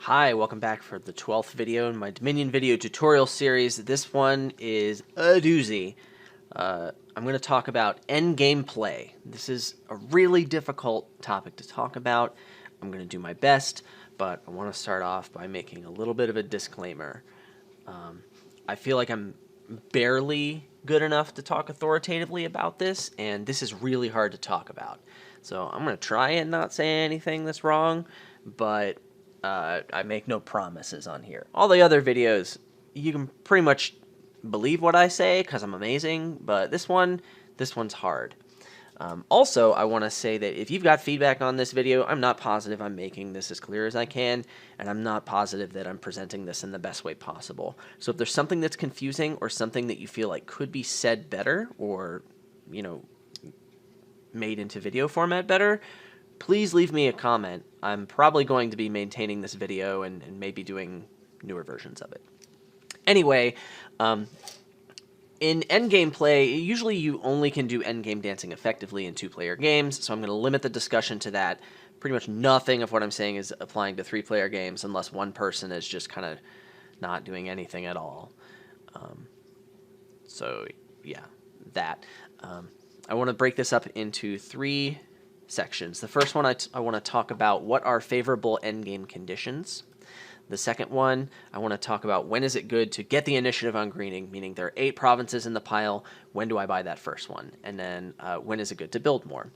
Hi, welcome back for the 12th video in my Dominion video tutorial series. This one is a doozy. I'm going to talk about endgame play. This is a really difficult topic to talk about. I'm going to do my best, but I want to start off by making a little bit of a disclaimer. I feel like I'm barely good enough to talk authoritatively about this, and this is really hard to talk about. So I'm going to try and not say anything that's wrong, but I make no promises on here. All the other videos, you can pretty much believe what I say because I'm amazing, but this one's hard. Also, I want to say that if you've got feedback on this video, I'm not positive I'm making this as clear as I can, and I'm not positive that I'm presenting this in the best way possible. So if there's something that's confusing or something that you feel like could be said better or, made into video format better, please leave me a comment. I'm probably going to be maintaining this video and maybe doing newer versions of it. Anyway, in endgame play, usually you only can do endgame dancing effectively in two-player games, so I'm going to limit the discussion to that. Pretty much nothing of what I'm saying is applying to three-player games unless one person is just kind of not doing anything at all. So, yeah, that. I want to break this up into three sections. The first one, I want to talk about what are favorable endgame conditions. The second one, I want to talk about when is it good to get the initiative on greening, meaning there are 8 provinces in the pile, when do I buy that first one? And then when is it good to build more?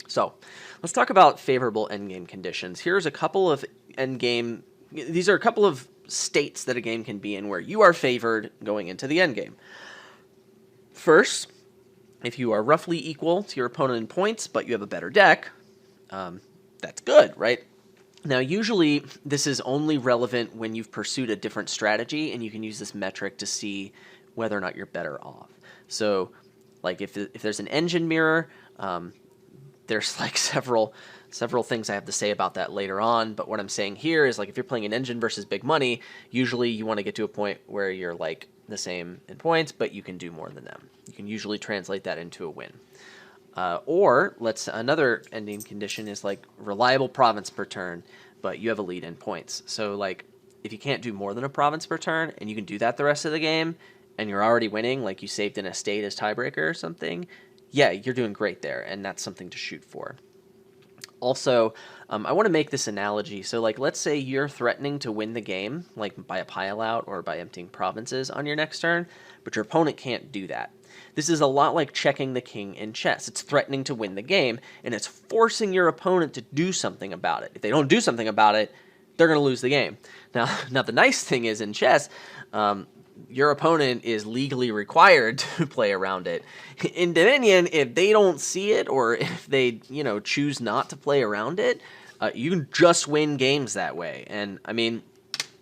So let's talk about favorable endgame conditions. Here's a couple of endgame, these are a couple of states that a game can be in where you are favored going into the endgame. First, if you are roughly equal to your opponent in points, but you have a better deck, that's good, right? Now, usually, this is only relevant when you've pursued a different strategy, and you can use this metric to see whether or not you're better off. So, like, if there's an engine mirror, there's, like, several things I have to say about that later on, but what I'm saying here is, like, if you're playing an engine versus big money, usually you want to get to a point where you're, like, the same in points, but you can do more than them. You can usually translate that into a win. Or another ending condition is like reliable province per turn, but you have a lead in points. So like if you can't do more than a province per turn and you can do that the rest of the game and you're already winning, like you saved an estate as tiebreaker or something, yeah, you're doing great there, and that's something to shoot for. Also, I want to make this analogy. So, like, let's say you're threatening to win the game, like by a pile out or by emptying provinces on your next turn, but your opponent can't do that. This is a lot like checking the king in chess. It's threatening to win the game, and it's forcing your opponent to do something about it. If they don't do something about it, they're going to lose the game. Now, the nice thing is in chess, your opponent is legally required to play around it. In Dominion, if they don't see it or if they, choose not to play around it, you can just win games that way. And, I mean,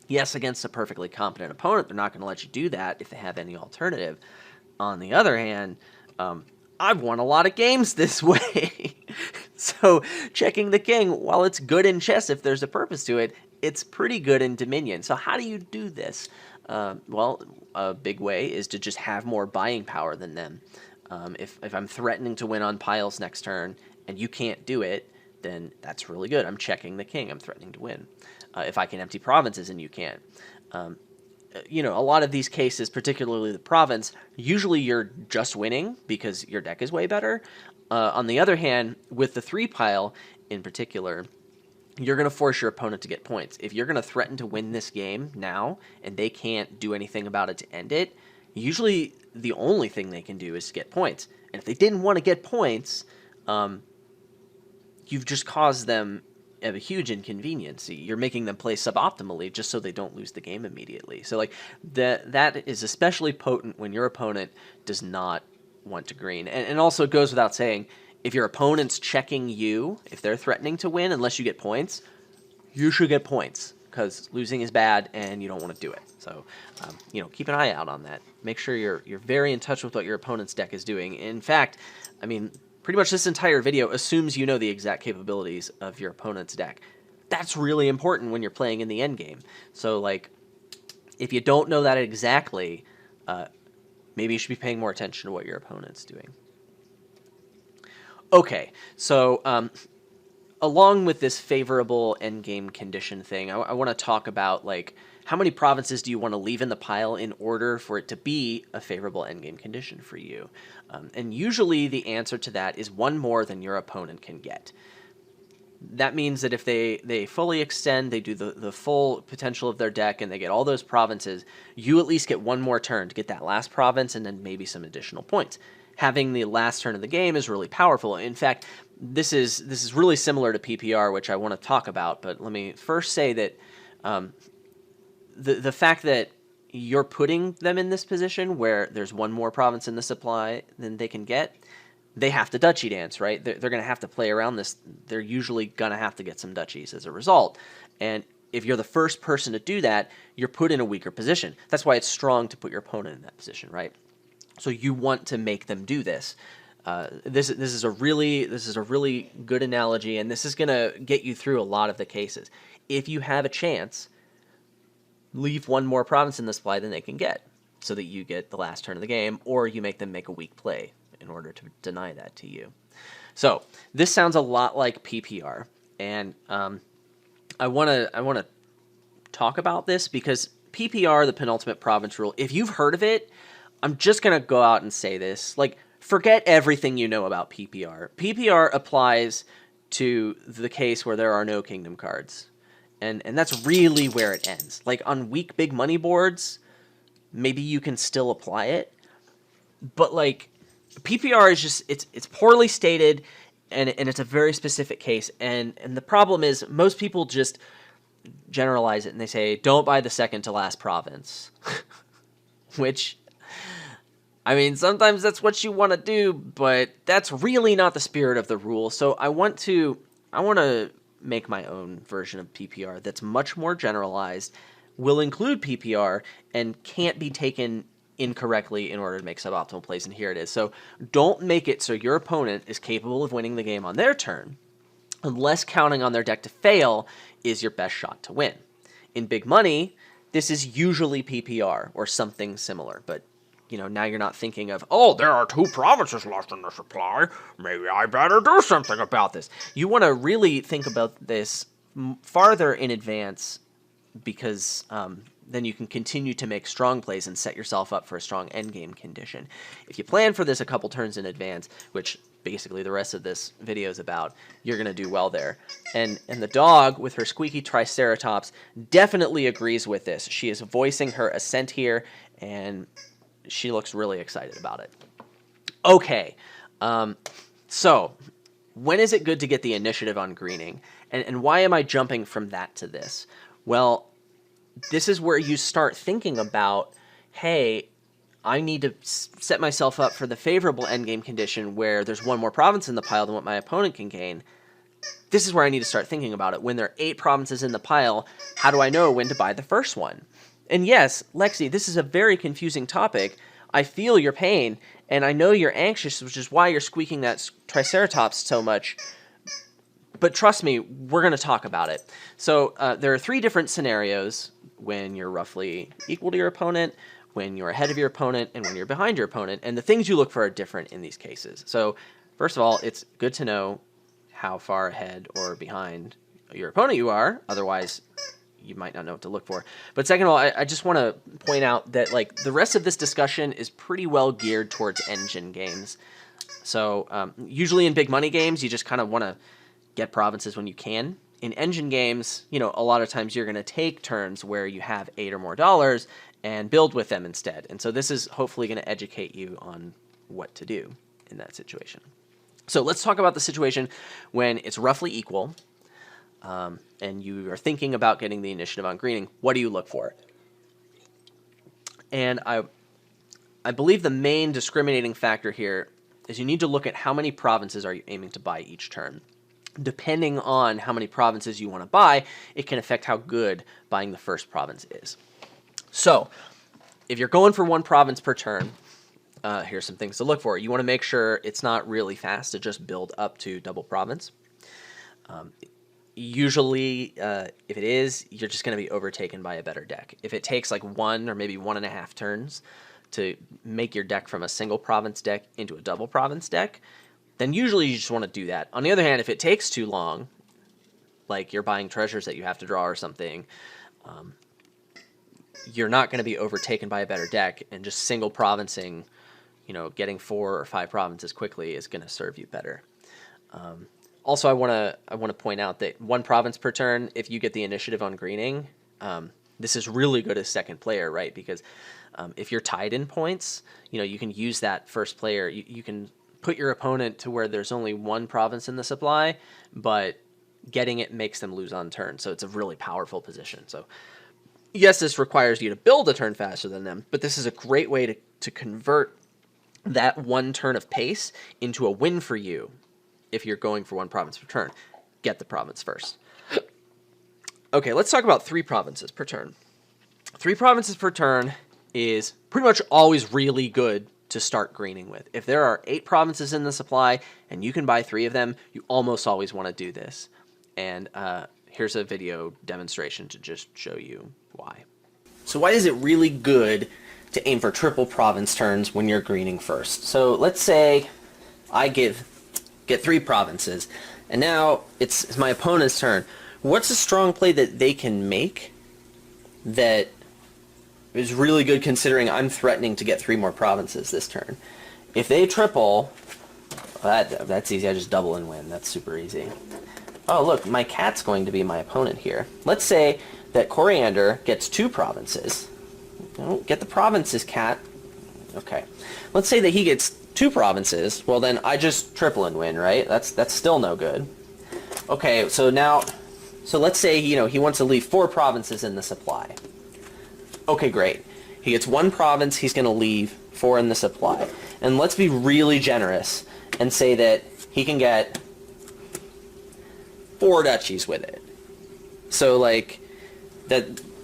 yes, against a perfectly competent opponent, they're not going to let you do that if they have any alternative. On the other hand, I've won a lot of games this way. So checking the king, while it's good in chess if there's a purpose to it, it's pretty good in Dominion. So how do you do this? Well, a big way is to just have more buying power than them. If I'm threatening to win on piles next turn and you can't do it, then that's really good. I'm checking the king. I'm threatening to win. If I can empty provinces and you can't. A lot of these cases, particularly the province, usually you're just winning because your deck is way better. On the other hand, with the 3 pile in particular, you're going to force your opponent to get points. If you're going to threaten to win this game now and they can't do anything about it to end it, usually the only thing they can do is to get points. And if they didn't want to get points, you've just caused them a huge inconvenience. You're making them play suboptimally just so they don't lose the game immediately. So like that is especially potent when your opponent does not want to green. And also it goes without saying, if your opponent's checking you, if they're threatening to win unless you get points, you should get points because losing is bad and you don't want to do it. So, keep an eye out on that. Make sure you're very in touch with what your opponent's deck is doing. In fact, I mean, pretty much this entire video assumes you know the exact capabilities of your opponent's deck. That's really important when you're playing in the endgame. So, like, if you don't know that exactly, maybe you should be paying more attention to what your opponent's doing. Okay, so along with this favorable endgame condition thing, I want to talk about, like, how many provinces do you want to leave in the pile in order for it to be a favorable endgame condition for you? And usually the answer to that is one more than your opponent can get. That means that if they fully extend, they do the full potential of their deck, and they get all those provinces, you at least get one more turn to get that last province and then maybe some additional points. Having the last turn of the game is really powerful. In fact, this is really similar to PPR, which I want to talk about, but let me first say that the fact that you're putting them in this position where there's one more province in the supply than they can get, they have to duchy dance, right? They're going to have to play around this. They're usually going to have to get some duchies as a result. And if you're the first person to do that, you're put in a weaker position. That's why it's strong to put your opponent in that position, right? So you want to make them do this. This is a really good analogy, and this is going to get you through a lot of the cases. If you have a chance, leave one more province in the supply than they can get, so that you get the last turn of the game, or you make them make a weak play in order to deny that to you. So this sounds a lot like PPR, and I want to talk about this because PPR, the penultimate province rule, if you've heard of it, I'm just going to go out and say this. Like, forget everything you know about PPR. PPR applies to the case where there are no kingdom cards. And that's really where it ends. Like, on weak big money boards, maybe you can still apply it. But, like, PPR is just, it's poorly stated, and it's a very specific case. And the problem is, most people just generalize it, and they say, don't buy the second to last province. Which, I mean, sometimes that's what you want to do, but that's really not the spirit of the rule. So I want to make my own version of PPR that's much more generalized, will include PPR, and can't be taken incorrectly in order to make suboptimal plays, and here it is. So don't make it so your opponent is capable of winning the game on their turn, unless counting on their deck to fail is your best shot to win. In big money, this is usually PPR or something similar, but now you're not thinking of, oh, there are 2 provinces left in the supply, maybe I better do something about this. You want to really think about this farther in advance, because then you can continue to make strong plays and set yourself up for a strong endgame condition. If you plan for this a couple turns in advance, which basically the rest of this video is about, you're going to do well there. And the dog, with her squeaky triceratops, definitely agrees with this. She is voicing her assent here, and she looks really excited about it. Okay, so when is it good to get the initiative on greening? And why am I jumping from that to this? Well, this is where you start thinking about, hey, I need to set myself up for the favorable endgame condition where there's one more province in the pile than what my opponent can gain. This is where I need to start thinking about it. When there are 8 provinces in the pile, how do I know when to buy the first one? And yes, Lexi, this is a very confusing topic. I feel your pain, and I know you're anxious, which is why you're squeaking that triceratops so much. But trust me, we're going to talk about it. So there are 3 different scenarios when you're roughly equal to your opponent, when you're ahead of your opponent, and when you're behind your opponent. And the things you look for are different in these cases. So first of all, it's good to know how far ahead or behind your opponent you are. Otherwise, you might not know what to look for. But second of all, I just want to point out that, like, the rest of this discussion is pretty well geared towards engine games. So usually in big money games, you just kind of want to get provinces when you can. In engine games, a lot of times you're going to take turns where you have $8 or more and build with them instead. And so this is hopefully going to educate you on what to do in that situation. So let's talk about the situation when it's roughly equal, and you are thinking about getting the initiative on greening. What do you look for? And I believe the main discriminating factor here is you need to look at how many provinces are you aiming to buy each turn. Depending on how many provinces you want to buy, it can affect how good buying the first province is. So if you're going for 1 province per turn, here's some things to look for. You want to make sure it's not really fast to just build up to double province. Usually, if it is, you're just going to be overtaken by a better deck. If it takes like 1 or maybe 1.5 turns to make your deck from a single province deck into a double province deck, then usually you just want to do that. On the other hand, if it takes too long, like you're buying treasures that you have to draw or something, you're not going to be overtaken by a better deck, and just single provincing, getting 4 or 5 provinces quickly is going to serve you better. Also, I want to point out that 1 province per turn, if you get the initiative on greening, this is really good as second player, right? Because if you're tied in points, you can use that first player. You can put your opponent to where there's only 1 province in the supply, but getting it makes them lose on turn. So it's a really powerful position. So yes, this requires you to build a turn faster than them, but this is a great way to convert that 1 turn of pace into a win for you if you're going for 1 province per turn. Get the province first. Okay, let's talk about 3 provinces per turn. 3 provinces per turn is pretty much always really good to start greening with. If there are 8 provinces in the supply and you can buy 3 of them, you almost always want to do this. And here's a video demonstration to just show you why. So why is it really good to aim for triple province turns when you're greening first? So let's say I get 3 provinces, and now it's my opponent's turn. What's a strong play that they can make that is really good considering I'm threatening to get 3 more provinces this turn? If they triple, that's easy. I just double and win. That's super easy. Oh, look, my cat's going to be my opponent here. Let's say that Coriander gets 2 provinces. Get the provinces, cat. Okay. Let's say that he gets 2 provinces. Well, then I just triple and win, right? That's still no good. Okay, so let's say, he wants to leave 4 provinces in the supply. Okay, great. He gets 1 province, he's going to leave 4 in the supply. And let's be really generous and say that he can get 4 duchies with it. So,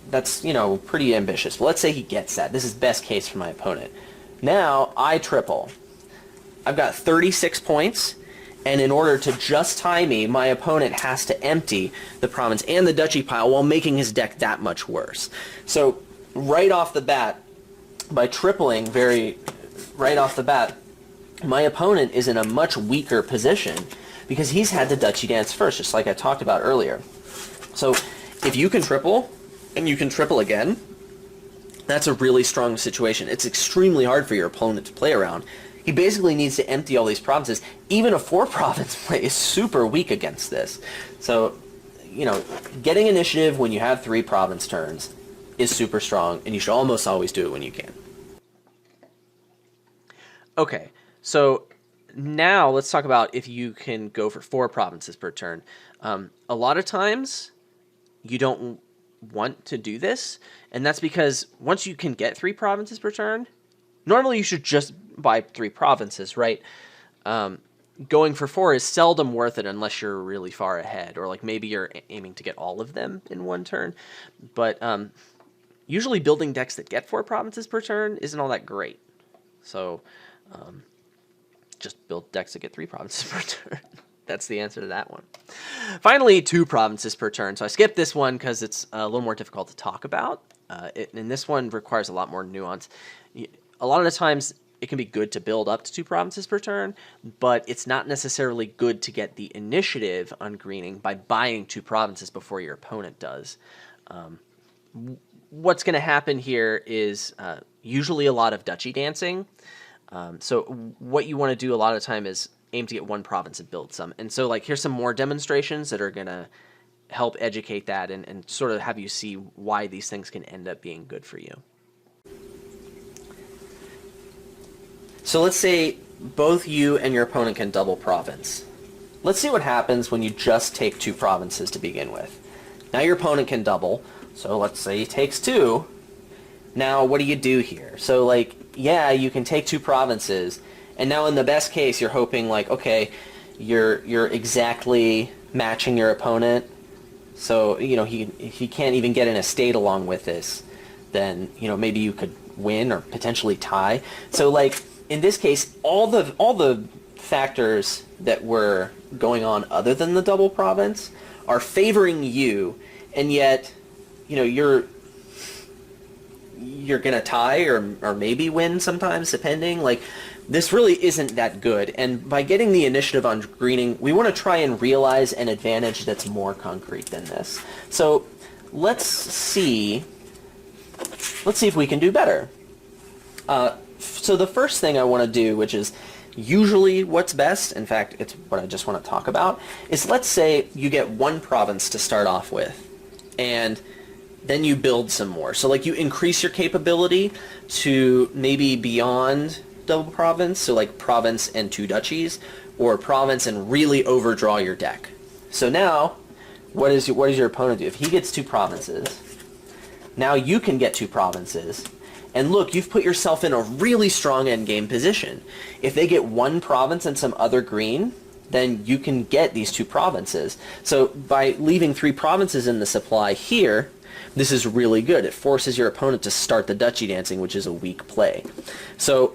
that's, pretty ambitious. But let's say he gets that. This is best case for my opponent. Now, I triple. I've got 36 points, and in order to just tie me, my opponent has to empty the province and the duchy pile while making his deck that much worse. So, right off the bat, by tripling right off the bat, my opponent is in a much weaker position because he's had the duchy dance first, just like I talked about earlier. So if you can triple, and you can triple again, that's a really strong situation. It's extremely hard for your opponent to play around. He basically needs to empty all these provinces. Even a 4-province play is super weak against this. So, getting initiative when you have 3 province turns is super strong, and you should almost always do it when you can. Okay, so now let's talk about if you can go for 4 provinces per turn. A lot of times you don't want to do this, and that's because once you can get 3 provinces per turn, normally you should just buy 3 provinces, right? Going for 4 is seldom worth it unless you're really far ahead, or maybe you're aiming to get all of them in 1 turn. But usually building decks that get 4 provinces per turn isn't all that great. So just build decks that get 3 provinces per turn. That's the answer to that one. Finally, 2 provinces per turn. So I skipped this one because it's a little more difficult to talk about. And this one requires a lot more nuance. A lot of the times, it can be good to build up to 2 provinces per turn, but it's not necessarily good to get the initiative on greening by buying 2 provinces before your opponent does. What's going to happen here is usually a lot of duchy dancing. So what you want to do a lot of the time is aim to get 1 province and build some. And so here's some more demonstrations that are going to help educate that and sort of have you see why these things can end up being good for you. So let's say both you and your opponent can double province. Let's see what happens when you just take 2 provinces to begin with. Now your opponent can double, so let's say he takes 2. Now what do you do here? So yeah, you can take 2 provinces, and now in the best case you're hoping okay, you're exactly matching your opponent. So, he can't even get an estate along with this. Then, maybe you could win or potentially tie. So in this case, all the factors that were going on other than the double province are favoring you, and yet, you're going to tie or maybe win sometimes, depending. this really isn't that good. And by getting the initiative on greening, we want to try and realize an advantage that's more concrete than this. So let's see if we can do better. So the first thing I want to do, which is usually what's best, in fact, it's what I just want to talk about, is let's say you get one province to start off with, and then you build some more. So like you increase your capability to maybe beyond double province, so like province and 2 duchies, or province and really overdraw your deck. So now, what does your opponent do? If he gets 2 provinces, now you can get 2 provinces. And look, you've put yourself in a really strong endgame position. If they get 1 province and some other green, then you can get these 2 provinces. So by leaving 3 provinces in the supply here, this is really good. It forces your opponent to start the duchy dancing, which is a weak play. So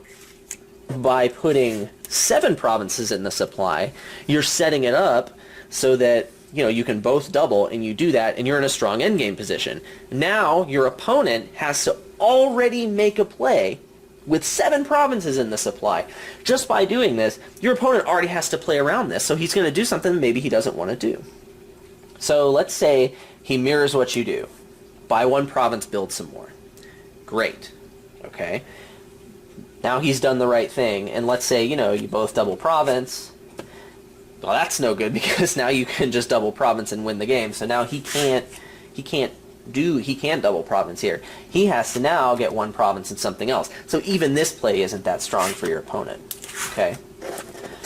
by putting 7 provinces in the supply, you're setting it up so that you can both double, and you do that, and you're in a strong endgame position. Now your opponent has to already make a play with 7 provinces in the supply. Just by doing this, your opponent already has to play around this, so he's going to do something maybe he doesn't want to do. So let's say he mirrors what you do. Buy 1 province, build some more. Great. Okay. Now he's done the right thing, and let's say, you both double province. Well, that's no good, because now you can just double province and win the game. So now he can't double province here. He has to now get 1 province and something else. So even this play isn't that strong for your opponent. Okay.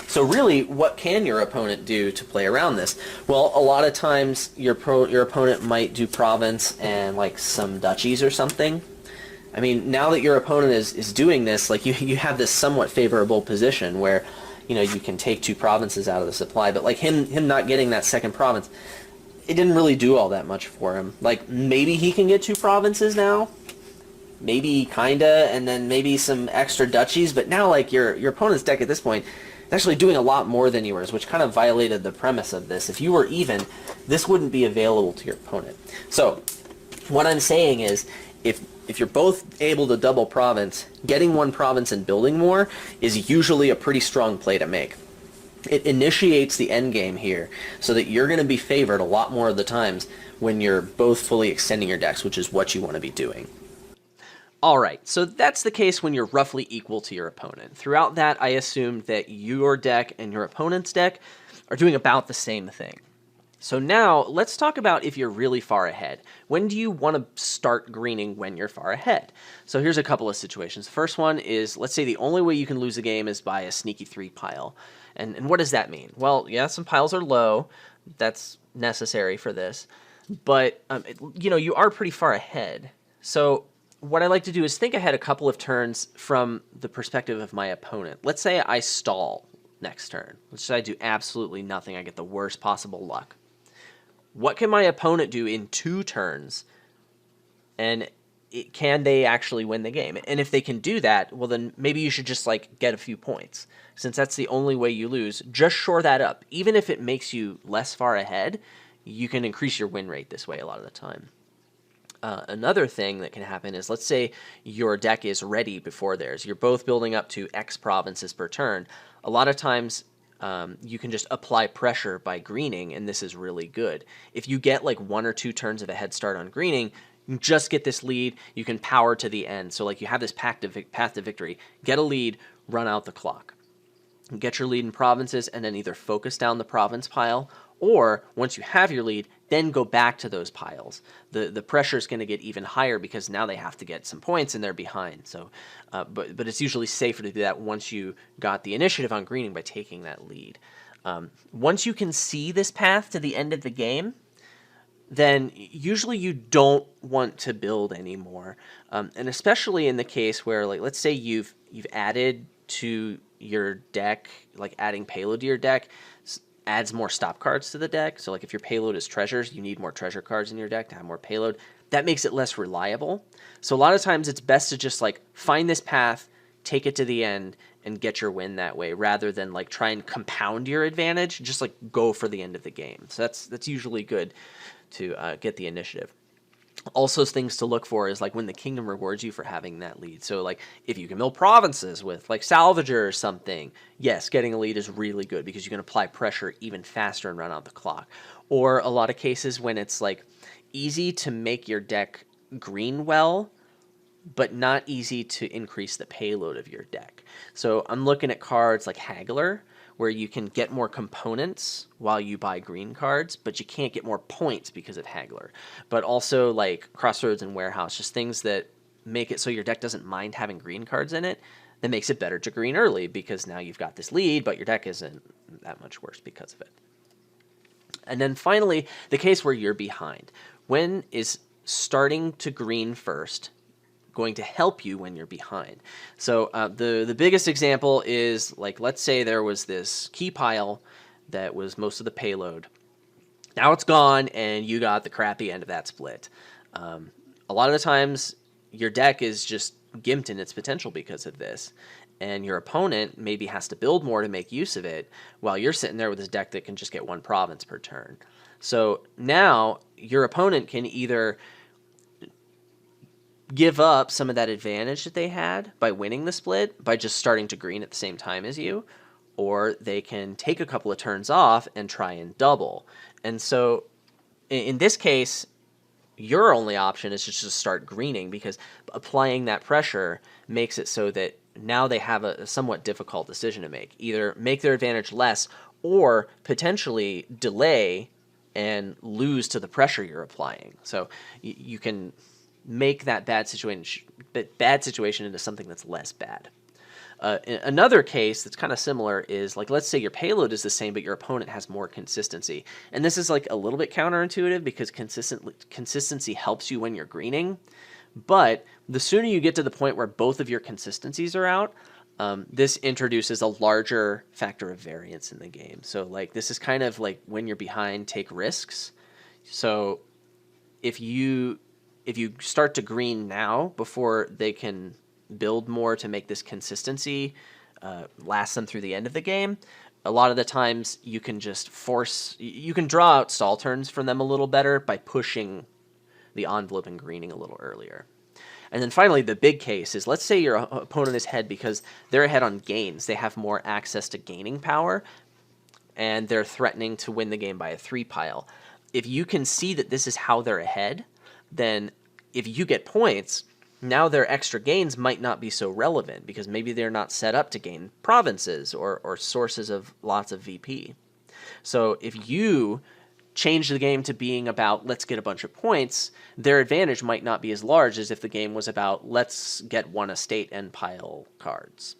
So really, what can your opponent do to play around this? Well, a lot of times your opponent might do province and like some duchies or something. I mean, now that your opponent is doing this, like you have this somewhat favorable position where you can take 2 provinces out of the supply, but like him not getting that second province, it didn't really do all that much for him. Like maybe he can get 2 provinces now, maybe kinda, and then maybe some extra duchies, but now like your opponent's deck at this point is actually doing a lot more than yours, which kind of violated the premise of this. If you were even, this wouldn't be available to your opponent. So what I'm saying is, if you're both able to double province, getting 1 province and building more is usually a pretty strong play to make. It initiates the end game here, so that you're going to be favored a lot more of the times when you're both fully extending your decks, which is what you want to be doing. Alright, so that's the case when you're roughly equal to your opponent. Throughout that, I assumed that your deck and your opponent's deck are doing about the same thing. So now, let's talk about if you're really far ahead. When do you want to start greening when you're far ahead? So here's a couple of situations. The first one is, let's say the only way you can lose a game is by a sneaky 3 pile. And what does that mean? Well, yeah, some piles are low. That's necessary for this. But, you are pretty far ahead. So what I like to do is think ahead a couple of turns from the perspective of my opponent. Let's say I stall next turn. Let's say I do absolutely nothing. I get the worst possible luck. What can my opponent do in 2 turns, and can they actually win the game? And if they can do that, well then maybe you should just get a few points. Since that's the only way you lose, just shore that up. Even if it makes you less far ahead, you can increase your win rate this way a lot of the time. Another thing that can happen is, let's say your deck is ready before theirs. You're both building up to X provinces per turn. A lot of times you can just apply pressure by greening, and this is really good. If you get 1 or 2 turns of a head start on greening, you just get this lead, you can power to the end. So you have this path to victory. Get a lead, run out the clock. Get your lead in provinces, and then either focus down the province pile, or once you have your lead, then go back to those piles. The pressure is going to get even higher because now they have to get some points and they're behind. So, but it's usually safer to do that once you got the initiative on greening by taking that lead. Once you can see this path to the end of the game, then usually you don't want to build anymore. And especially in the case where, let's say you've added to your deck, adding payload to your deck adds more stop cards to the deck. So if your payload is treasures, you need more treasure cards in your deck to have more payload. That makes it less reliable. So a lot of times it's best to just find this path, take it to the end, and get your win that way, rather than try and compound your advantage. Just go for the end of the game. So that's usually good to get the initiative. Also, things to look for is like when the kingdom rewards you for having that lead. So like if you can build provinces with like salvager or something, yes, getting a lead is really good because you can apply pressure even faster and run out the clock. Or a lot of cases when it's like easy to make your deck green well, but not easy to increase the payload of your deck. So I'm looking at cards like Haggler, where you can get more components while you buy green cards, but you can't get more points because of Haggler. But also like Crossroads and Warehouse, just things that make it so your deck doesn't mind having green cards in it. That makes it better to green early because now you've got this lead, but your deck isn't that much worse because of it. And then finally, the case where you're behind. When is starting to green first going to help you when you're behind? So the biggest example is, like, let's say there was this key pile that was most of the payload. Now it's gone, and you got the crappy end of that split. A lot of the times, your deck is just gimped in its potential because of this, and your opponent maybe has to build more to make use of it, while you're sitting there with this deck that can just get one province per turn. So now your opponent can either give up some of that advantage that they had by winning the split by just starting to green at the same time as you, or they can take a couple of turns off and try and double. And so in this case, your only option is just to start greening, because applying that pressure makes it so that now they have a somewhat difficult decision to make. Either make their advantage less or potentially delay and lose to the pressure you're applying. So you can make that bad situation into something that's less bad. Another case that's kind of similar is, like, let's say your payload is the same, but your opponent has more consistency. And this is like a little bit counterintuitive because consistency helps you when you're greening. But the sooner you get to the point where both of your consistencies are out, this introduces a larger factor of variance in the game. So like this is kind of like when you're behind, take risks. So if you start to green now before they can build more to make this consistency last them through the end of the game, a lot of the times you can just you can draw out stall turns from them a little better by pushing the envelope and greening a little earlier. And then finally, the big case is, let's say your opponent is ahead because they're ahead on gains. They have more access to gaining power, and they're threatening to win the game by a 3 pile. If you can see that this is how they're ahead, then if you get points, now their extra gains might not be so relevant because maybe they're not set up to gain provinces or sources of lots of VP. So if you change the game to being about let's get a bunch of points, their advantage might not be as large as if the game was about let's get one estate and pile cards.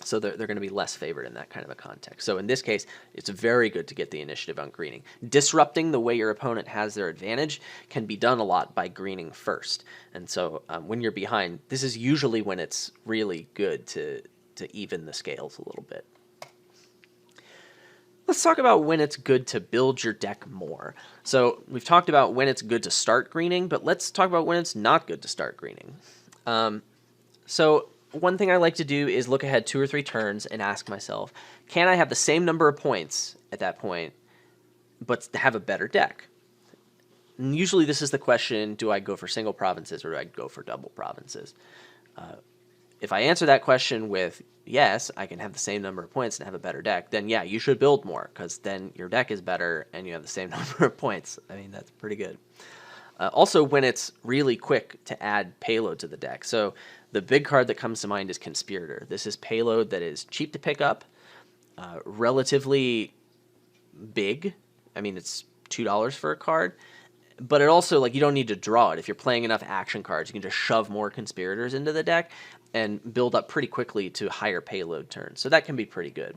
So they're going to be less favored in that kind of a context. So in this case, it's very good to get the initiative on greening. Disrupting the way your opponent has their advantage can be done a lot by greening first. And so when you're behind, this is usually when it's really good to even the scales a little bit. Let's talk about when it's good to build your deck more. So we've talked about when it's good to start greening, but let's talk about when it's not good to start greening. So one thing I like to do is look ahead 2 or 3 turns and ask myself, can I have the same number of points at that point, but have a better deck? And usually this is the question, do I go for single provinces or do I go for double provinces? If I answer that question with yes, I can have the same number of points and have a better deck, then yeah, you should build more because then your deck is better and you have the same number of points. I mean, that's pretty good. Also, when it's really quick to add payload to the deck. So the big card that comes to mind is Conspirator. This is payload that is cheap to pick up, relatively big. I mean, it's $2 for a card. But it also, like, you don't need to draw it. If you're playing enough action cards, you can just shove more Conspirators into the deck and build up pretty quickly to higher payload turns. So that can be pretty good.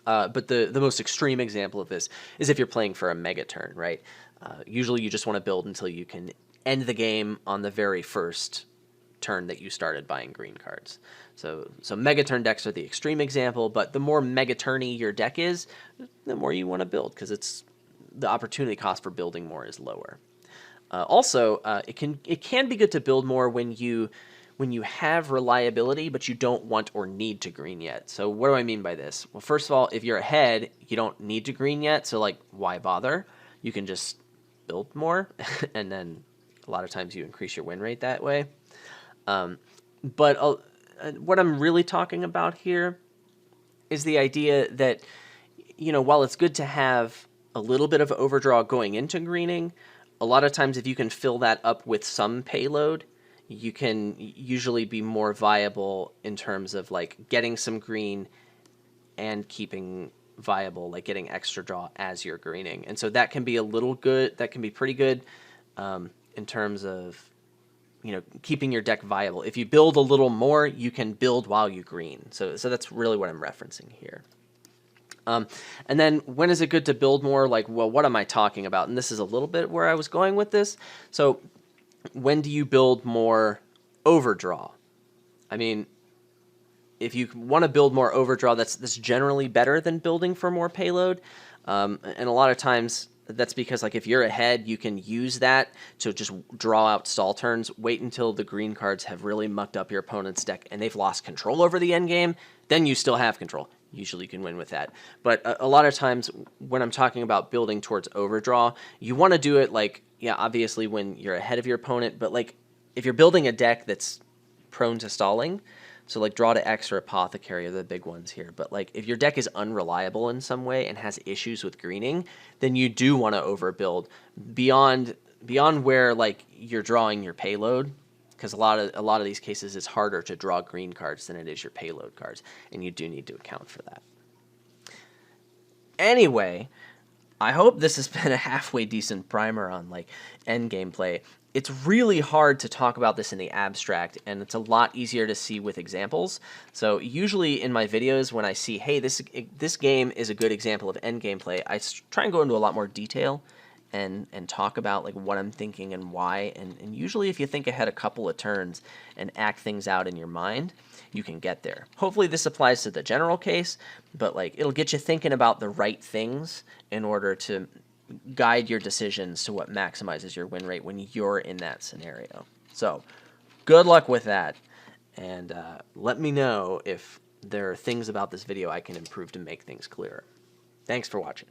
But the most extreme example of this is if you're playing for a mega turn, right? Usually you just want to build until you can end the game on the very first turn that you started buying green cards. So mega turn decks are the extreme example, but the more mega turny your deck is, the more you want to build because it's the opportunity cost for building more is lower. Also, it can be good to build more when you have reliability, but you don't want or need to green yet. So what do I mean by this? Well, first of all, if you're ahead, you don't need to green yet. So like, why bother? You can just build more and then A lot of times you increase your win rate that way. But what I'm really talking about here is the idea that, while it's good to have a little bit of overdraw going into greening, a lot of times if you can fill that up with some payload, you can usually be more viable in terms of like getting some green and keeping viable, like getting extra draw as you're greening. And so that can be that can be pretty good in terms of, keeping your deck viable. If you build a little more, you can build while you green. So that's really what I'm referencing here. And then when is it good to build more? Like, well, what am I talking about? And this is a little bit where I was going with this. So when do you build more overdraw? I mean, if you want to build more overdraw, that's generally better than building for more payload. And a lot of times that's because, like, if you're ahead, you can use that to just draw out stall turns, wait until the green cards have really mucked up your opponent's deck and they've lost control over the end game, then you still have control. Usually you can win with that. But a lot of times when I'm talking about building towards overdraw, you want to do it, like, yeah, obviously when you're ahead of your opponent, but like if you're building a deck that's prone to stalling, so like Draw to X or Apothecary are the big ones here. But like if your deck is unreliable in some way and has issues with greening, then you do want to overbuild beyond where like you're drawing your payload, because a lot of these cases it's harder to draw green cards than it is your payload cards, and you do need to account for that. Anyway, I hope this has been a halfway decent primer on like end gameplay. It's really hard to talk about this in the abstract, and it's a lot easier to see with examples. So usually in my videos, when I see, hey, this game is a good example of end gameplay, I try and go into a lot more detail and talk about like what I'm thinking and why. And usually if you think ahead a couple of turns and act things out in your mind, you can get there. Hopefully this applies to the general case, but like it'll get you thinking about the right things in order to guide your decisions to what maximizes your win rate when you're in that scenario. So good luck with that, and let me know if there are things about this video I can improve to make things clearer. Thanks for watching.